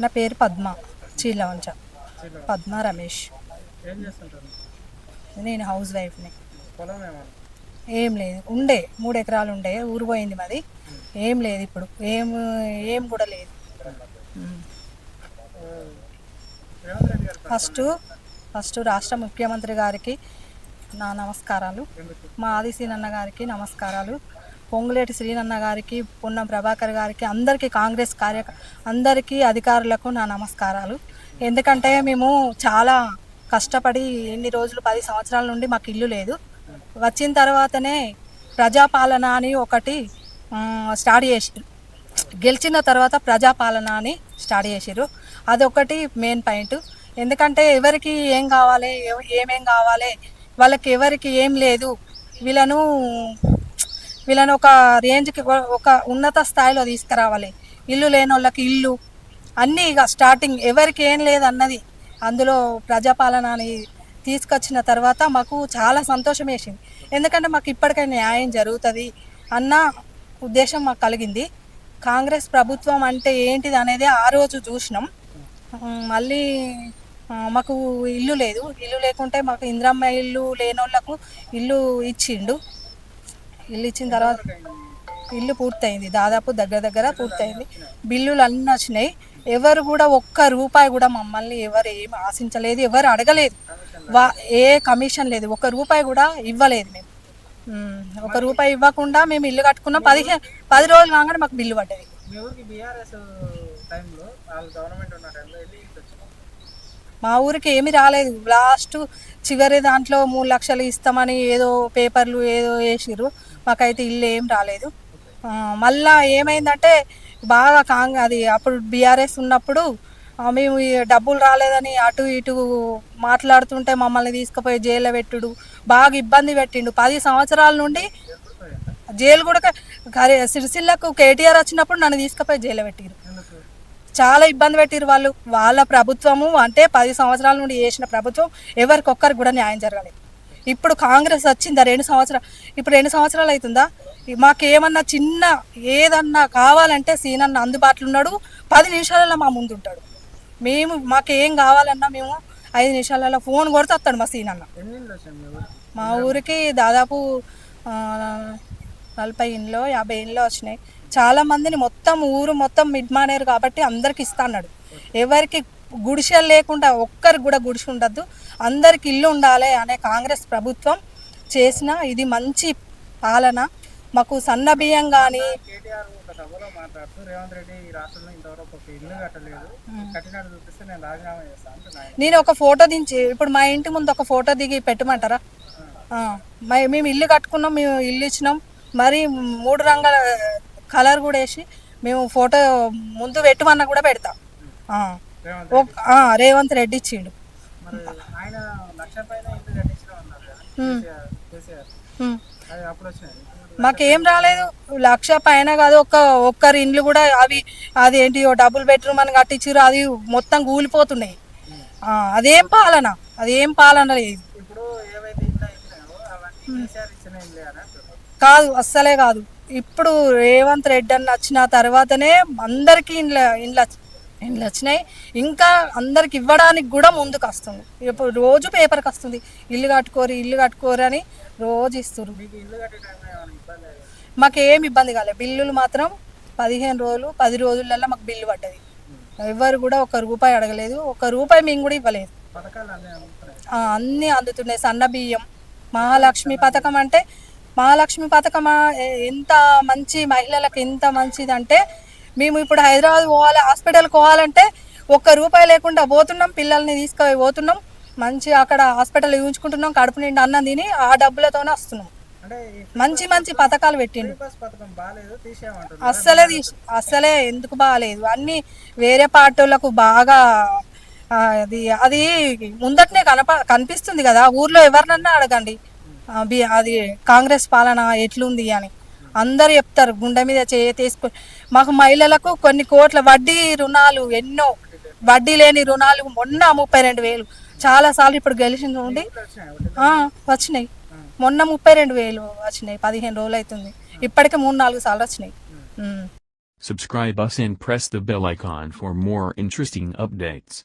నా పేరు పద్మ చీలవంచ పద్మ రమేష్. నేను హౌస్ వైఫ్ని. ఏం లేదు, ఉండే 3 ఎకరాలు ఉండే, ఊరు పోయింది మాది. ఏం లేదు ఇప్పుడు, ఏం కూడా లేదు. ఫస్ట్ రాష్ట్ర ముఖ్యమంత్రి గారికి నా నమస్కారాలు, మా ఆదిశీనన్న గారికి నమస్కారాలు, పొంగులేటి శ్రీనన్న గారికి, పొన్నం ప్రభాకర్ గారికి, అందరికీ కాంగ్రెస్ అందరికీ అధికారులకు నా నమస్కారాలు. ఎందుకంటే మేము చాలా కష్టపడి ఎన్ని రోజులు 10 సంవత్సరాల నుండి మాకు ఇల్లు లేదు. వచ్చిన తర్వాతనే ప్రజాపాలన అని ఒకటి స్టార్ట్ చేసారు. గెలిచిన తర్వాత ప్రజాపాలన అని స్టార్ట్ చేసారు. అదొకటి మెయిన్ పాయింట్. ఎందుకంటే ఎవరికి ఏం కావాలి, ఏమేం కావాలి, వాళ్ళకి ఎవరికి ఏం లేదు, వీళ్ళను ఒక రేంజ్కి, ఒక ఉన్నత స్థాయిలో తీసుకురావాలి. ఇల్లు లేని వాళ్ళకి ఇల్లు, అన్నీ ఇక స్టార్టింగ్ ఎవరికి ఏం లేదు అన్నది అందులో ప్రజాపాలన అని తీసుకొచ్చిన తర్వాత మాకు చాలా సంతోషం వేసింది. ఎందుకంటే మాకు ఇప్పటికైనా న్యాయం జరుగుతుంది అన్న ఉద్దేశం మాకు కలిగింది. కాంగ్రెస్ ప్రభుత్వం అంటే ఏంటిది అనేది ఆ రోజు చూసినాం. మళ్ళీ మాకు ఇల్లు లేదు, ఇల్లు లేకుంటే మాకు ఇందిరమ్మ ఇల్లు లేనోళ్ళకు ఇల్లు ఇచ్చిండు. ఇల్లు ఇచ్చిన తర్వాత ఇల్లు పూర్తయింది, దాదాపు దగ్గర పూర్తయింది. బిల్లులు అన్నీ వచ్చినాయి. ఎవరు కూడా ఒక్క రూపాయి కూడా మమ్మల్ని ఎవరు ఏమి ఆశించలేదు, ఎవరు అడగలేదు, ఏ కమిషన్ లేదు, 1 రూపాయి కూడా ఇవ్వలేదు. మేము 1 రూపాయి ఇవ్వకుండా మేము ఇల్లు కట్టుకున్నాం. 10 రోజులు కాగానే మాకు బిల్లు పడ్డది. మా ఊరికి ఏమీ రాలేదు. లాస్ట్ చివరి దాంట్లో 3 లక్షలు ఇస్తామని ఏదో పేపర్లు ఏదో వేసిర్రు. మాకైతే ఇల్లు ఏం రాలేదు. మళ్ళా ఏమైందంటే బాగా అది అప్పుడు బీఆర్ఎస్ ఉన్నప్పుడు మేము డబ్బులు రాలేదని అటు ఇటు మాట్లాడుతుంటే మమ్మల్ని తీసుకుపోయి జైల్లో పెట్టుడు, బాగా ఇబ్బంది పెట్టిండు. 10 సంవత్సరాల నుండి జైలు కూడా. సిరిసిల్లకు కేటీఆర్ వచ్చినప్పుడు నన్ను తీసుకుపోయి జైల్లో పెట్టిరు. చాలా ఇబ్బంది పెట్టిరు వాళ్ళు. వాళ్ళ ప్రభుత్వము అంటే 10 సంవత్సరాల నుండి చేసిన ప్రభుత్వం ఎవరికొక్కరికి కూడా న్యాయం జరగలేదు. ఇప్పుడు కాంగ్రెస్ వచ్చిందా 2 సంవత్సరాలు, ఇప్పుడు 2 సంవత్సరాలు అవుతుందా. మాకేమన్నా చిన్న ఏదన్నా కావాలంటే సీనన్న అందుబాటులో ఉన్నాడు. 10 నిమిషాలలో మా ముందు ఉంటాడు. మాకేం కావాలన్నా మేము 5 నిమిషాలలో ఫోన్ కొడితే వస్తాడు మా సీనన్న. మా ఊరికి దాదాపు 40 ఇండ్లు 50 ఇండ్లు వచ్చినాయి. చాలా మందిని మొత్తం ఊరు మొత్తం మిడ్మానేరు కాబట్టి అందరికి ఇస్తా అన్నాడు. ఎవరికి గుడిసెలు లేకుండా ఒక్కరికి కూడా గుడిసె ఉండద్దు, అందరికి ఇల్లు ఉండాలి అనే కాంగ్రెస్ ప్రభుత్వం చేసిన ఇది మంచి పాలన. మాకు సన్న బియ్యం కానీ నేను ఒక ఫోటో దించి ఇప్పుడు మా ఇంటి ముందు ఒక ఫోటో దిగి పెట్టమంటారా? మేము ఇల్లు కట్టుకున్నాం, మేము ఇల్లు ఇచ్చినాం, మరి 3 రంగుల కలర్ కూడా వేసి మేము ఫోటో ముందు పెట్టమన్నా కూడా పెడతాం. రేవంత్ రెడ్డి ఇచ్చిండు. మాకేం రాలేదు. 1,00,000 పైన కాదు, ఒక్కరి ఇండ్లు కూడా అది ఏంటి డబుల్ బెడ్రూమ్ అని కట్టించారు, అది మొత్తం కూలిపోతున్నాయి. అదేం పాలన లేదు. కాదు, అస్సలే కాదు. ఇప్పుడు రేవంత్ రెడ్డి అన్న వచ్చిన తర్వాతనే అందరికీ ఇండ్లు వచ్చినాయి. ఇంకా అందరికి ఇవ్వడానికి కూడా ముందుకు వస్తుంది. ఇప్పుడు రోజు పేపర్కి వస్తుంది, ఇల్లు కట్టుకోరు అని రోజు ఇస్తారు. మాకేం ఇబ్బంది కాలేదు. బిల్లులు మాత్రం 15 రోజులు 10 రోజులలో మాకు బిల్లు పడ్డది. ఎవరు కూడా 1 రూపాయి అడగలేదు, 1 రూపాయి మేము కూడా ఇవ్వలేదు. అన్నీ అందుతున్నాయి. సన్న బియ్యం, మహాలక్ష్మి పథకం అంటే మహాలక్ష్మి పథకం ఎంత మంచి, మహిళలకు ఎంత మంచిది అంటే మేము ఇప్పుడు హైదరాబాద్ పోవాలి, హాస్పిటల్కి పోవాలంటే 1 రూపాయి లేకుండా పోతున్నాం. పిల్లల్ని తీసుకుపోయి పోతున్నాం, మంచి అక్కడ హాస్పిటల్ చూపించుకుంటున్నాం, కడుపు నిండా అన్నం తిని ఆ డబ్బులతోనే వస్తున్నాం. మంచి పథకాలు పెట్టిండు. అస్సలే ఎందుకు బాగాలేదు. అన్నీ వేరే పార్టీలకు బాగా అది ముందటనే కనిపిస్తుంది కదా. ఊర్లో ఎవరినన్నా అడగండి అది కాంగ్రెస్ పాలన ఎట్లుంది అని అందరు చెప్తారు. గుండె మీద తీసుకొని మాకు మహిళలకు కొన్ని కోట్ల వడ్డీ రుణాలు, ఎన్నో వడ్డీ లేని రుణాలు, మొన్న 32,000 చాలా సార్లు ఇప్పుడు గెలిచిన నుండి వచ్చినాయి. మొన్న 32,000 వచ్చినాయి. 15 రోజులు అవుతుంది, ఇప్పటికే 3-4 సార్లు వచ్చినాయి. Subscribe us and press the bell icon for more interesting updates.